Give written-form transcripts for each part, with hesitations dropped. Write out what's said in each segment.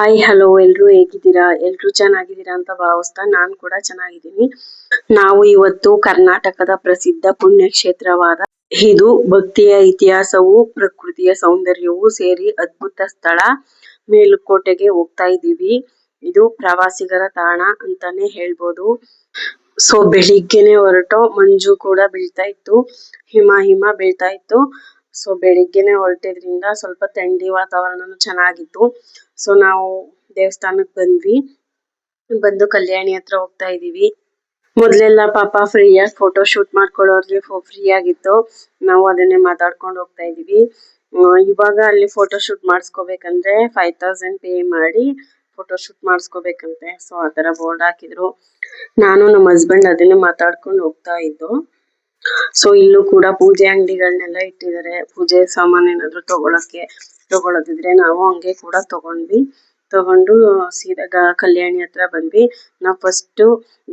Hi hello ಎಲ್ರು ಹೇಗಿದ್ದೀರಾ? ಎಲ್ರು ಚೆನ್ನಾಗಿದ್ದೀರಾ ಅಂತ ಭಾವಿಸ್ತಾ ನಾನು ಕೂಡ ಚೆನ್ನಾಗಿದ್ದೀನಿ. ನಾವು ಇವತ್ತು ಕರ್ನಾಟಕದ ಪ್ರಸಿದ್ಧ ಪುಣ್ಯಕ್ಷೇತ್ರವಾದ ಇದು ಭಕ್ತಿಯ ಇತಿಹಾಸವು ಪ್ರಕೃತಿಯ ಸೌಂದರ್ಯವೂ ಸೇರಿ ಅದ್ಭುತ ಸ್ಥಳ ಮೇಲುಕೋಟೆಗೆ ಹೋಗ್ತಾ ಇದ್ದೀವಿ. ಇದು ಪ್ರವಾಸಿಗರ ತಾಣ ಅಂತಾನೆ ಹೇಳ್ಬೋದು. ಸೊ ಬೆಳಿಗ್ಗೆನೆ ಹೊರಟು ಮಂಜು ಕೂಡ ಬೀಳ್ತಾ ಇತ್ತು, ಹಿಮ ಬೀಳ್ತಾ ಇತ್ತು. ಸೊ ಬೆಳಿಗ್ಗೆನೆ ಹೊರಟಿದ್ರಿಂದ ಸ್ವಲ್ಪ ಥಂಡಿ ವಾತಾವರಣನೂ ಚೆನ್ನಾಗಿತ್ತು. ಸೊ ನಾವು ದೇವಸ್ಥಾನಕ್ಕೆ ಬಂದು ಕಲ್ಯಾಣಿ ಹತ್ರ ಹೋಗ್ತಾ ಇದೀವಿ. ಮೊದ್ಲೆಲ್ಲ ಪಾಪ ಫ್ರೀಯಾಗಿ ಫೋಟೋ ಶೂಟ್ ಮಾಡ್ಕೊಳ್ಳೋರ್ಗೆ ಫ್ರೀ ಆಗಿತ್ತು. ನಾವು ಅದನ್ನೇ ಮಾತಾಡ್ಕೊಂಡು ಹೋಗ್ತಾ ಇದೀವಿ. ಇವಾಗ ಅಲ್ಲಿ ಫೋಟೋ ಶೂಟ್ ಮಾಡಿಸ್ಕೋಬೇಕಂದ್ರೆ 5000 ಪೇ ಮಾಡಿ ಫೋಟೋ ಶೂಟ್ ಮಾಡಿಸ್ಕೋಬೇಕಂತೆ. ಸೊ ಆತರ ಬೋರ್ಡ್ ಹಾಕಿದ್ರು. ನಾನು ನಮ್ಮ ಹಸ್ಬೆಂಡ್ ಅದನ್ನೇ ಮಾತಾಡ್ಕೊಂಡು ಹೋಗ್ತಾ ಇದ್ದು. ಸೊ ಇಲ್ಲೂ ಕೂಡ ಪೂಜೆ ಅಂಗಡಿಗಳನ್ನೆಲ್ಲ ಇಟ್ಟಿದ್ದಾರೆ. ಪೂಜೆ ಸಾಮಾನು ಏನಾದ್ರು ತಗೊಳೋದಿದ್ರೆ ನಾವು ಹಂಗೆ ಕೂಡ ತಗೊಂಡು ಸೀದಾ ಕಲ್ಯಾಣಿ ಹತ್ರ ಬಂದ್ವಿ. ನಾವು ಫಸ್ಟ್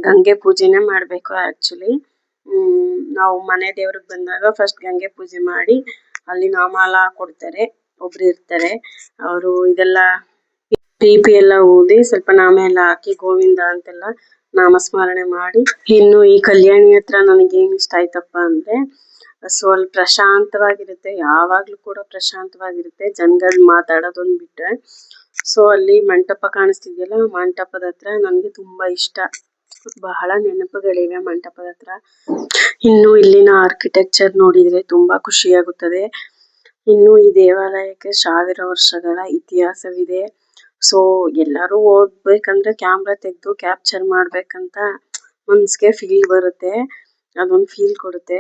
ಗಂಗೆ ಪೂಜೆನೆ ಮಾಡ್ಬೇಕು ಆಕ್ಚುಲಿ. ನಾವು ಮನೆ ದೇವ್ರಿಗೆ ಬಂದಾಗ ಫಸ್ಟ್ ಗಂಗೆ ಪೂಜೆ ಮಾಡಿ ಅಲ್ಲಿ ನಾಮಾಲ ಕೊಡ್ತಾರೆ, ಒಬ್ರು ಇರ್ತಾರೆ. ಅವರು ಇದೆಲ್ಲ ಪಿಪಿ ಎಲ್ಲ ಊದಿ ಸ್ವಲ್ಪ ನಾಮ ಎಲ್ಲ ಹಾಕಿ ಗೋವಿಂದ ಅಂತೆಲ್ಲ ನಾಮಸ್ಮರಣೆ ಮಾಡಿ. ಇನ್ನು ಈ ಕಲ್ಯಾಣಿ ಹತ್ರ ನನಗೆ ಏನ್ ಇಷ್ಟ ಆಯ್ತಪ್ಪ ಅಂದ್ರೆ ಸ್ವಲ್ಪ ಪ್ರಶಾಂತವಾಗಿರುತ್ತೆ. ಯಾವಾಗ್ಲೂ ಕೂಡ ಪ್ರಶಾಂತವಾಗಿರುತ್ತೆ, ಜನಗಳು ಮಾತಾಡೋದೊಂದ್ ಬಿಟ್ರೆ. ಸೊ ಅಲ್ಲಿ ಮಂಟಪ ಕಾಣಿಸ್ತಿದ್ಯಲ್ಲ, ಮಂಟಪದ ಹತ್ರ ನನ್ಗೆ ತುಂಬಾ ಇಷ್ಟ. ಬಹಳ ನೆನಪುಗಳಿವೆ ಮಂಟಪದ ಹತ್ರ. ಇನ್ನು ಇಲ್ಲಿನ ಆರ್ಕಿಟೆಕ್ಚರ್ ನೋಡಿದ್ರೆ ತುಂಬಾ ಖುಷಿ ಆಗುತ್ತದೆ. ಇನ್ನು ಈ ದೇವಾಲಯಕ್ಕೆ 1000 ವರ್ಷಗಳ ಇತಿಹಾಸವಿದೆ. ಸೊ ಎಲ್ಲರೂ ಹೋಗ್ಬೇಕಂದ್ರೆ ಕ್ಯಾಮ್ರಾ ತೆಗೆದು ಕ್ಯಾಪ್ಚರ್ ಮಾಡ್ಬೇಕಂತ ಮನ್ಸ್ಗೆ ಫೀಲ್ ಬರುತ್ತೆ, ಅದೊಂದು ಫೀಲ್ ಕೊಡುತ್ತೆ.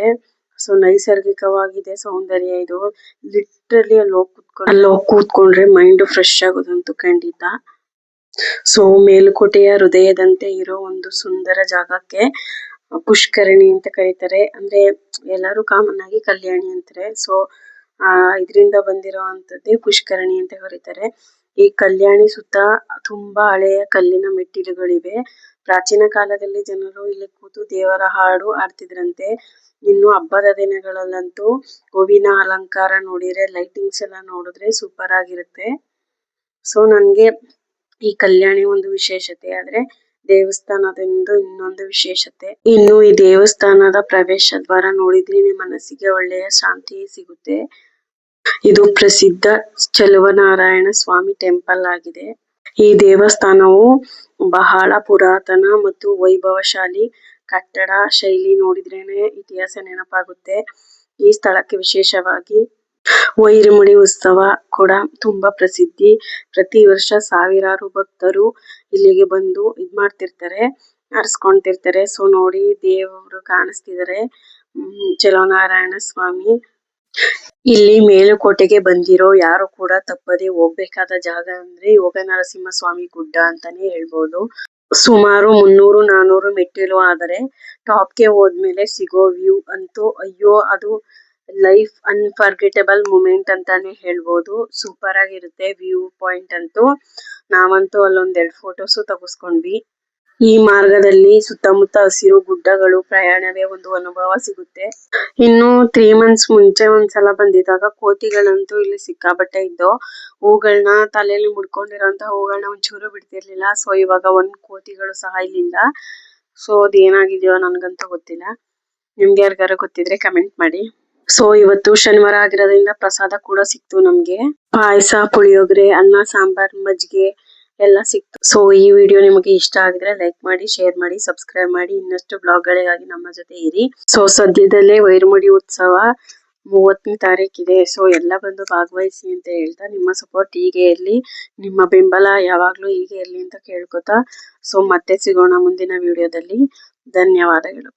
ಸೊ ನೈಸರ್ಗಿಕವಾಗಿದೆ ಸೌಂದರ್ಯ ಇದು. ಲಿಟ್ರಲಿ ಅಲ್ಲಿ ಹೋಗಿ ಕೂತ್ಕೊಂಡ್ರೆ ಮೈಂಡ್ ಫ್ರೆಶ್ ಆಗೋದಂತೂ ಖಂಡಿತ. ಸೊ ಮೇಲುಕೋಟೆಯ ಹೃದಯದಂತೆ ಇರೋ ಒಂದು ಸುಂದರ ಜಾಗಕ್ಕೆ ಪುಷ್ಕರಣಿ ಅಂತ ಕರೀತಾರೆ. ಅಂದ್ರೆ ಎಲ್ಲರೂ ಕಾಮನ್ ಆಗಿ ಕಲ್ಯಾಣಿ ಅಂತಾರೆ. ಸೊ ಇದರಿಂದ ಬಂದಿರೋವಂಥದ್ದೇ ಪುಷ್ಕರಣಿ ಅಂತ ಕರೀತಾರೆ. ಈ ಕಲ್ಯಾಣಿ ಸುತ್ತ ತುಂಬಾ ಹಳೆಯ ಕಲ್ಲಿನ ಮೆಟ್ಟಿಲುಗಳಿವೆ. ಪ್ರಾಚೀನ ಕಾಲದಲ್ಲಿ ಜನರು ಇಲ್ಲಿ ಕೂತು ದೇವರ ಹಾಡು ಹಾಡ್ತಿದ್ರಂತೆ. ಇನ್ನು ಹಬ್ಬದ ದಿನಗಳಲ್ಲಂತೂ ಹೂವಿನ ಅಲಂಕಾರ ನೋಡಿದ್ರೆ, ಲೈಟಿಂಗ್ಸ್ ಎಲ್ಲ ನೋಡಿದ್ರೆ ಸೂಪರ್ ಆಗಿರುತ್ತೆ. ಸೊ ನನ್ಗೆ ಈ ಕಲ್ಯಾಣಿ ಒಂದು ವಿಶೇಷತೆ ಆದ್ರೆ ದೇವಸ್ಥಾನದಿಂದ ಇನ್ನೊಂದು ವಿಶೇಷತೆ. ಇನ್ನು ಈ ದೇವಸ್ಥಾನದ ಪ್ರವೇಶ ದ್ವಾರ ನೋಡಿದ್ರೆ ನಿಮ್ಮ ಮನಸ್ಸಿಗೆ ಒಳ್ಳೆಯ ಶಾಂತಿ ಸಿಗುತ್ತೆ. ಇದು ಪ್ರಸಿದ್ಧ ಚೆಲುವನಾರಾಯಣ ಸ್ವಾಮಿ ಟೆಂಪಲ್ ಆಗಿದೆ. ಈ ದೇವಸ್ಥಾನವು ಬಹಳ ಪುರಾತನ ಮತ್ತು ವೈಭವಶಾಲಿ ಕಟ್ಟಡ ಶೈಲಿ. ನೋಡಿದ್ರೇನೆ ಇತಿಹಾಸ ನೆನಪಾಗುತ್ತೆ. ಈ ಸ್ಥಳಕ್ಕೆ ವಿಶೇಷವಾಗಿ ವೈರಮುಡಿ ಉತ್ಸವ ಕೂಡ ತುಂಬಾ ಪ್ರಸಿದ್ಧಿ. ಪ್ರತಿ ವರ್ಷ ಸಾವಿರಾರು ಭಕ್ತರು ಇಲ್ಲಿಗೆ ಬಂದು ಮಾಡ್ತಿರ್ತಾರೆ, ಹರಸ್ಕೊಂತಿರ್ತಾರೆ. ಸೊ ನೋಡಿ ದೇವರು ಕಾಣಿಸ್ತಿದ್ದಾರೆ, ಚೆಲುವನಾರಾಯಣ ಸ್ವಾಮಿ. ಇಲ್ಲಿ ಮೇಲುಕೋಟೆಗೆ ಬಂದಿರೋ ಯಾರು ಕೂಡ ತಪ್ಪದೆ ಹೋಗ್ಬೇಕಾದ ಜಾಗ ಅಂದ್ರೆ ಯೋಗ ನರಸಿಂಹ ಸ್ವಾಮಿ ಗುಡ್ಡ ಅಂತಾನೆ ಹೇಳ್ಬೋದು. ಸುಮಾರು 300-400 ಮೆಟ್ಟಿಲು. ಆದರೆ ಟಾಪ್ಗೆ ಹೋದ್ಮೇಲೆ ಸಿಗೋ ವ್ಯೂ ಅಂತೂ ಅಯ್ಯೋ, ಅದು ಲೈಫ್ ಅನ್ಫರ್ಗೆಟಬಲ್ ಮೂಮೆಂಟ್ ಅಂತಾನೆ ಹೇಳ್ಬೋದು. ಸೂಪರ್ ಆಗಿರುತ್ತೆ ವ್ಯೂ ಪಾಯಿಂಟ್ ಅಂತೂ. ನಾವಂತೂ ಅಲ್ಲೊಂದ್ 2 ಫೋಟೋಸ್ ತಗಸ್ಕೊಂಡ್ವಿ. ಈ ಮಾರ್ಗದಲ್ಲಿ ಸುತ್ತಮುತ್ತ ಹಸಿರು ಗುಡ್ಡಗಳು, ಪ್ರಯಾಣವೇ ಒಂದು ಅನುಭವ ಸಿಗುತ್ತೆ. ಇನ್ನು 3 months ಮುಂಚೆ ಒಂದ್ಸಲ ಬಂದಿದ್ದಾಗ ಕೋತಿಗಳಂತೂ ಇಲ್ಲಿ ಸಿಕ್ಕಾಬಟ್ಟೆ ಇದ್ದವು. ಹೂಗಳನ್ನ ತಲೆಯಲ್ಲಿ ಮುಡ್ಕೊಂಡಿರೋಂತ ಹೂಗಳನ್ನ ಒಂಚೂರು ಬಿಡ್ತಿರ್ಲಿಲ್ಲ. ಸೊ ಇವಾಗ 1 ಕೋತಿಗಳು ಸಹ ಇಲ್ಲಿಲ್ಲ. ಸೊ ಅದೇನಾಗಿದೆಯೋ ನನ್ಗಂತೂ ಗೊತ್ತಿಲ್ಲ. ನಿಮ್ಗೆ ಯಾರಿಗಾರು ಗೊತ್ತಿದ್ರೆ ಕಮೆಂಟ್ ಮಾಡಿ. ಸೊ ಇವತ್ತು ಶನಿವಾರ ಆಗಿರೋದ್ರಿಂದ ಪ್ರಸಾದ ಕೂಡ ಸಿಕ್ತು ನಮ್ಗೆ. ಪಾಯಸ, ಪುಳಿಯೋಗರೆ, ಅನ್ನ, ಸಾಂಬಾರ್, ಮಜ್ಜಿಗೆ ಎಲ್ಲ ಸಿಕ್ತು. ಸೊ ಈ ವಿಡಿಯೋ ನಿಮಗೆ ಇಷ್ಟ ಆಗಿದ್ರೆ ಲೈಕ್ ಮಾಡಿ, ಶೇರ್ ಮಾಡಿ, ಸಬ್ಸ್ಕ್ರೈಬ್ ಮಾಡಿ. ಇನ್ನಷ್ಟು ಬ್ಲಾಗ್ಗಳಿಗಾಗಿ ನಮ್ಮ ಜೊತೆ ಇರಿ. ಸೊ ಸದ್ಯದಲ್ಲೇ ವೈರಮುಡಿ ಉತ್ಸವ 30ನೇ ತಾರೀಕಿದೆ. ಸೊ ಎಲ್ಲ ಬಂದು ಭಾಗವಹಿಸಿ ಅಂತ ಹೇಳ್ತಾ, ನಿಮ್ಮ ಸಪೋರ್ಟ್ ಹೀಗೆ ಇರ್ಲಿ, ನಿಮ್ಮ ಬೆಂಬಲ ಯಾವಾಗ್ಲೂ ಹೀಗೆ ಇರ್ಲಿ ಅಂತ ಕೇಳ್ಕೊತಾ, ಸೊ ಮತ್ತೆ ಸಿಗೋಣ ಮುಂದಿನ ವಿಡಿಯೋದಲ್ಲಿ. ಧನ್ಯವಾದಗಳು.